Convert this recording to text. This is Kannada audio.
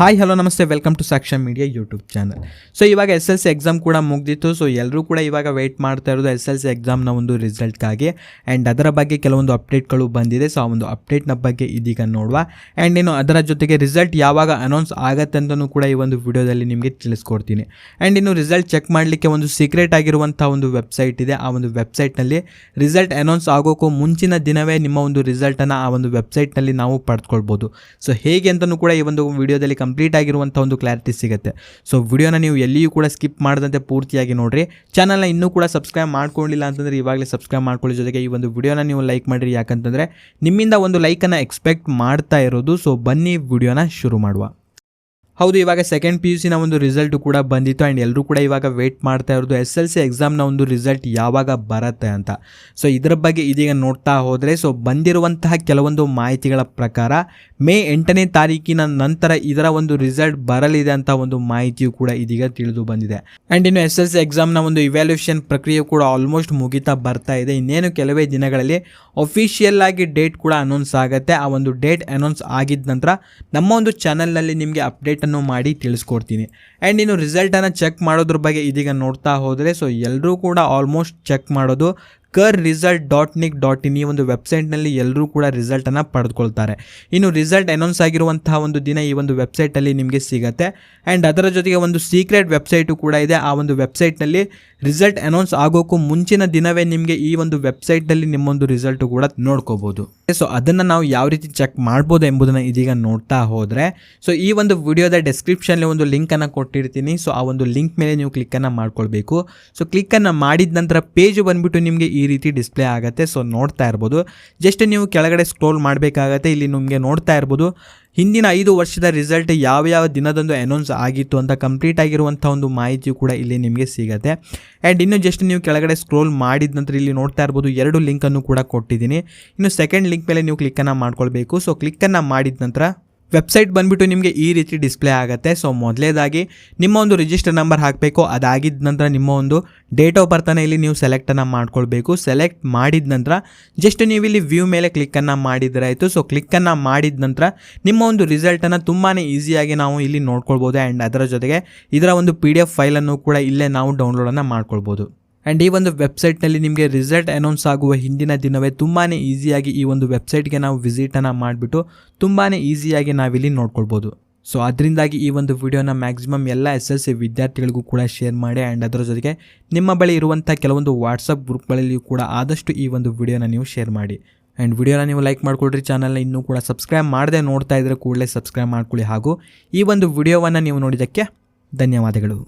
ಹಾಯ್ ಹಲೋ ನಮಸ್ತೆ, welcome to Sakshan media YouTube channel. So ಇವಾಗ SSLC ಎಕ್ಸಾಮ್ ಕೂಡ ಮುಗ್ದಿತ್ತು. ಸೊ ಎಲ್ಲರೂ ಕೂಡ ಇವಾಗ ವೆಯ್ಟ್ ಮಾಡ್ತಾ ಇರೋದು SSLC ಎಕ್ಸಾಮ್ನ ಒಂದು ರಿಸಲ್ಟ್ಗಾಗಿ. ಆ್ಯಂಡ್ ಅದರ ಬಗ್ಗೆ ಕೆಲವೊಂದು ಅಪ್ಡೇಟ್ಗಳು ಬಂದಿದೆ. ಸೊ ಆ ಒಂದು ಅಪ್ಡೇಟ್ನ ಬಗ್ಗೆ ಇದೀಗ ನೋಡುವ. ಆ್ಯಂಡ್ ಇನ್ನು ಅದರ ಜೊತೆಗೆ ರಿಸಲ್ಟ್ ಯಾವಾಗ ಅನೌನ್ಸ್ ಆಗುತ್ತೆ ಅಂತಲೂ ಕೂಡ ಈ ಒಂದು ವಿಡಿಯೋದಲ್ಲಿ ನಿಮಗೆ ತಿಳಿಸ್ಕೊಡ್ತೀನಿ. ಆ್ಯಂಡ್ ಇನ್ನು ರಿಸಲ್ಟ್ ಚೆಕ್ ಮಾಡಲಿಕ್ಕೆ ಒಂದು ಸೀಕ್ರೆಟ್ ಆಗಿರುವಂಥ ಒಂದು ವೆಬ್ಸೈಟ್ ಇದೆ. ಆ ಒಂದು ವೆಬ್ಸೈಟ್ನಲ್ಲಿ ರಿಸಲ್ಟ್ ಅನೌನ್ಸ್ ಆಗೋಕ್ಕೂ ಮುಂಚಿನ ದಿನವೇ ನಿಮ್ಮ ಒಂದು ರಿಸಲ್ಟನ್ನು ಆ ಒಂದು ವೆಬ್ಸೈಟ್ನಲ್ಲಿ ನಾವು ಪಡೆದುಕೊಳ್ಬೋದು. ಸೊ ಹೇಗೆ ಅಂತಲೂ ಕೂಡ ಈ ಒಂದು ವಿಡಿಯೋದಲ್ಲಿ ಕಂಪ್ಲೀಟ್ ಆಗಿರುವಂಥ ಒಂದು ಕ್ಲಾರಿಟಿ ಸಿಗುತ್ತೆ. ಸೊ ವಿಡಿಯೋನ ನೀವು ಎಲ್ಲಿಯೂ ಕೂಡ ಸ್ಕಿಪ್ ಮಾಡದಂತೆ ಪೂರ್ತಿಯಾಗಿ ನೋಡ್ರಿ. ಚಾನಲ್ನ ಇನ್ನೂ ಕೂಡ ಸಬ್ಸ್ಕ್ರೈಬ್ ಮಾಡ್ಕೊಂಡಿಲ್ಲ ಅಂತಂದರೆ ಇವಾಗಲೇ ಸಬ್ಸ್ಕ್ರೈಬ್ ಮಾಡ್ಕೊಳ್ಳಿ. ಜೊತೆಗೆ ಈ ಒಂದು ವಿಡಿಯೋನ ನೀವು ಲೈಕ್ ಮಾಡಿರಿ, ಯಾಕಂತಂದರೆ ನಿಮ್ಮಿಂದ ಒಂದು ಲೈಕನ್ನು ಎಕ್ಸ್ಪೆಕ್ಟ್ ಮಾಡ್ತಾ ಇರೋದು. ಸೊ ಬನ್ನಿ ವಿಡಿಯೋನ ಶುರು ಮಾಡುವ. ಹೌದು, ಇವಾಗ ಸೆಕೆಂಡ್ PUC ಒಂದು ರಿಸಲ್ಟ್ ಕೂಡ ಬಂದಿತ್ತು. ಆ್ಯಂಡ್ ಎಲ್ಲರೂ ಕೂಡ ಇವಾಗ ವೆಯ್ಟ್ ಮಾಡ್ತಾ ಇರೋದು SSLC ಎಕ್ಸಾಮ್ನ ಒಂದು ರಿಸಲ್ಟ್ ಯಾವಾಗ ಬರುತ್ತೆ ಅಂತ. ಸೊ ಇದರ ಬಗ್ಗೆ ಇದೀಗ ನೋಡ್ತಾ ಹೋದರೆ, ಸೊ ಬಂದಿರುವಂತಹ ಕೆಲವೊಂದು ಮಾಹಿತಿಗಳ ಪ್ರಕಾರ ಮೇ 8ನೇ ತಾರೀಕಿನ ನಂತರ ಇದರ ಒಂದು ರಿಸಲ್ಟ್ ಬರಲಿದೆ ಅಂತ ಒಂದು ಮಾಹಿತಿಯು ಕೂಡ ಇದೀಗ ತಿಳಿದು ಬಂದಿದೆ. ಆ್ಯಂಡ್ ಇನ್ನು SSLC ಎಕ್ಸಾಮ್ನ ಒಂದು ಇವ್ಯಾಲ್ಯೂಯೇಷನ್ ಪ್ರಕ್ರಿಯೆ ಕೂಡ ಆಲ್ಮೋಸ್ಟ್ ಮುಗಿತಾ ಬರ್ತಾ ಇದೆ. ಇನ್ನೇನು ಕೆಲವೇ ದಿನಗಳಲ್ಲಿ ಅಫಿಷಿಯಲ್ ಆಗಿ ಡೇಟ್ ಕೂಡ ಅನೌನ್ಸ್ ಆಗುತ್ತೆ. ಆ ಒಂದು ಡೇಟ್ ಅನೌನ್ಸ್ ಆಗಿದ ನಂತರ ನಮ್ಮ ಒಂದು ಚಾನಲ್ನಲ್ಲಿ ನಿಮಗೆ ಅಪ್ಡೇಟ್ ಮಾಡಿ ತಿಳಿಸ್ಕೊಡ್ತೀನಿ. ಆ್ಯಂಡ್ ಇನ್ನು ರಿಸಲ್ಟನ್ನು ಚೆಕ್ ಮಾಡೋದ್ರ ಬಗ್ಗೆ ಇದೀಗ ನೋಡ್ತಾ ಹೋದರೆ, ಸೊ ಎಲ್ಲರೂ ಕೂಡ ಆಲ್ಮೋಸ್ಟ್ ಚೆಕ್ ಮಾಡೋದು KERResult.nic.in ಈ ಒಂದು ವೆಬ್ಸೈಟ್ನಲ್ಲಿ ಎಲ್ಲರೂ ಕೂಡ ರಿಸಲ್ಟನ್ನು ಪಡೆದುಕೊಳ್ತಾರೆ. ಇನ್ನು ರಿಸಲ್ಟ್ ಅನೌನ್ಸ್ ಆಗಿರುವಂತಹ ಒಂದು ದಿನ ಈ ಒಂದು ವೆಬ್ಸೈಟಲ್ಲಿ ನಿಮಗೆ ಸಿಗುತ್ತೆ. ಆ್ಯಂಡ್ ಅದರ ಜೊತೆಗೆ ಒಂದು ಸೀಕ್ರೆಟ್ ವೆಬ್ಸೈಟು ಕೂಡ ಇದೆ. ಆ ಒಂದು ವೆಬ್ಸೈಟ್ನಲ್ಲಿ ರಿಸಲ್ಟ್ ಅನೌನ್ಸ್ ಆಗೋಕ್ಕೂ ಮುಂಚಿನ ದಿನವೇ ನಿಮಗೆ ಈ ಒಂದು ವೆಬ್ಸೈಟಲ್ಲಿ ನಿಮ್ಮೊಂದು ರಿಸಲ್ಟು ಕೂಡ ನೋಡ್ಕೋಬೋದು. ಸೊ ಅದನ್ನು ನಾವು ಯಾವ ರೀತಿ ಚೆಕ್ ಮಾಡ್ಬೋದು ಎಂಬುದನ್ನು ಇದೀಗ ನೋಡ್ತಾ ಹೋದರೆ, ಸೊ ಈ ಒಂದು ವಿಡಿಯೋದ ಡಿಸ್ಕ್ರಿಪ್ಷನ್ಲಿ ಒಂದು ಲಿಂಕನ್ನು ಕೊಟ್ಟಿರ್ತೀನಿ. ಸೊ ಆ ಒಂದು ಲಿಂಕ್ ಮೇಲೆ ನೀವು ಕ್ಲಿಕ್ಕನ್ನು ಮಾಡ್ಕೊಳ್ಬೇಕು. ಸೊ ಕ್ಲಿಕ್ಕನ್ನು ಮಾಡಿದ ನಂತರ ಪೇಜ್ ಬಂದುಬಿಟ್ಟು ನಿಮಗೆ ಈ ರೀತಿ ಡಿಸ್ಪ್ಲೇ ಆಗುತ್ತೆ. ಸೊ ನೋಡ್ತಾ ಇರ್ಬೋದು, ಜಸ್ಟ್ ನೀವು ಕೆಳಗಡೆ ಸ್ಕ್ರೋಲ್ ಮಾಡಬೇಕಾಗತ್ತೆ. ಇಲ್ಲಿ ನಿಮಗೆ ನೋಡ್ತಾ ಇರ್ಬೋದು ಹಿಂದಿನ 5 ವರ್ಷದ ರಿಸಲ್ಟ್ ಯಾವ ದಿನದಂದು ಅನೌನ್ಸ್ ಆಗಿತ್ತು ಅಂತ ಕಂಪ್ಲೀಟ್ ಆಗಿರುವಂಥ ಒಂದು ಮಾಹಿತಿಯು ಕೂಡ ಇಲ್ಲಿ ನಿಮಗೆ ಸಿಗುತ್ತೆ. ಆ್ಯಂಡ್ ಇನ್ನು ಜಸ್ಟ್ ನೀವು ಕೆಳಗಡೆ ಸ್ಕ್ರೋಲ್ ಮಾಡಿದ ನಂತರ ಇಲ್ಲಿ ನೋಡ್ತಾ ಇರ್ಬೋದು 2 ಲಿಂಕನ್ನು ಕೂಡ ಕೊಟ್ಟಿದ್ದೀನಿ. ಇನ್ನು ಸೆಕೆಂಡ್ ಲಿಂಕ್ ಮೇಲೆ ನೀವು ಕ್ಲಿಕ್ಕನ್ನು ಮಾಡ್ಕೊಳ್ಬೇಕು. ಸೊ ಕ್ಲಿಕ್ಕನ್ನು ಮಾಡಿದ ನಂತರ ವೆಬ್ಸೈಟ್ ಬಂದುಬಿಟ್ಟು ನಿಮಗೆ ಈ ರೀತಿ ಡಿಸ್ಪ್ಲೇ ಆಗುತ್ತೆ. ಸೊ ಮೊದಲೇದಾಗಿ ನಿಮ್ಮ ಒಂದು ರಿಜಿಸ್ಟರ್ ನಂಬರ್ ಹಾಕಬೇಕು. ಅದಾಗಿದ್ದ ನಂತರ ನಿಮ್ಮ ಒಂದು ಡೇಟ್ ಆಫ್ ಬರ್ತನ್ನು ಇಲ್ಲಿ ನೀವು ಸೆಲೆಕ್ಟನ್ನು ಮಾಡ್ಕೊಳ್ಬೇಕು. ಸೆಲೆಕ್ಟ್ ಮಾಡಿದ ನಂತರ ಜಸ್ಟ್ ನೀವು ಇಲ್ಲಿ ವ್ಯೂ ಮೇಲೆ ಕ್ಲಿಕ್ಕನ್ನು ಮಾಡಿದರೆ ಆಯಿತು. ಸೊ ಕ್ಲಿಕ್ಕನ್ನು ಮಾಡಿದ ನಂತರ ನಿಮ್ಮ ಒಂದು ರಿಸಲ್ಟನ್ನು ತುಂಬಾ ಈಸಿಯಾಗಿ ನಾವು ಇಲ್ಲಿ ನೋಡ್ಕೊಳ್ಬೋದು. ಆ್ಯಂಡ್ ಅದರ ಜೊತೆಗೆ ಇದರ ಒಂದು PDF ಫೈಲನ್ನು ಕೂಡ ಇಲ್ಲೇ ನಾವು ಡೌನ್ಲೋಡನ್ನು ಮಾಡ್ಕೊಳ್ಬೋದು. ಆ್ಯಂಡ್ ಈ ಒಂದು ವೆಬ್ಸೈಟ್ನಲ್ಲಿ ನಿಮಗೆ ರಿಸಲ್ಟ್ ಅನೌನ್ಸ್ ಆಗುವ ಹಿಂದಿನ ದಿನವೇ ತುಂಬಾ ಈಸಿಯಾಗಿ ಈ ಒಂದು ವೆಬ್ಸೈಟ್ಗೆ ನಾವು ವಿಸಿಟನ್ನು ಮಾಡಿಬಿಟ್ಟು ತುಂಬಾ ಈಸಿಯಾಗಿ ನಾವಿಲ್ಲಿ ನೋಡ್ಕೊಳ್ಬೋದು. ಸೊ ಅದರಿಂದಾಗಿ ಈ ಒಂದು ವಿಡಿಯೋನ ಮ್ಯಾಕ್ಸಿಮಮ್ ಎಲ್ಲ SSLC ವಿದ್ಯಾರ್ಥಿಗಳಿಗೂ ಕೂಡ ಶೇರ್ ಮಾಡಿ. ಆ್ಯಂಡ್ ಅದರ ಜೊತೆಗೆ ನಿಮ್ಮ ಬಳಿ ಇರುವಂಥ ಕೆಲವೊಂದು ವಾಟ್ಸಪ್ ಗ್ರೂಪ್ಗಳಲ್ಲಿಯೂ ಕೂಡ ಆದಷ್ಟು ಈ ಒಂದು ವಿಡಿಯೋನ ನೀವು ಶೇರ್ ಮಾಡಿ. ಆ್ಯಂಡ್ ವಿಡಿಯೋನ ನೀವು ಲೈಕ್ ಮಾಡ್ಕೊಳ್ರಿ. ಚಾನಲ್ನ ಇನ್ನೂ ಕೂಡ ಸಬ್ಸ್ಕ್ರೈಬ್ ಮಾಡದೆ ನೋಡ್ತಾ ಇದ್ದರೆ ಕೂಡಲೇ ಸಬ್ಸ್ಕ್ರೈಬ್ ಮಾಡ್ಕೊಳ್ಳಿ. ಹಾಗೂ ಈ ಒಂದು ವಿಡಿಯೋವನ್ನು ನೀವು ನೋಡಿದ್ದಕ್ಕೆ ಧನ್ಯವಾದಗಳು.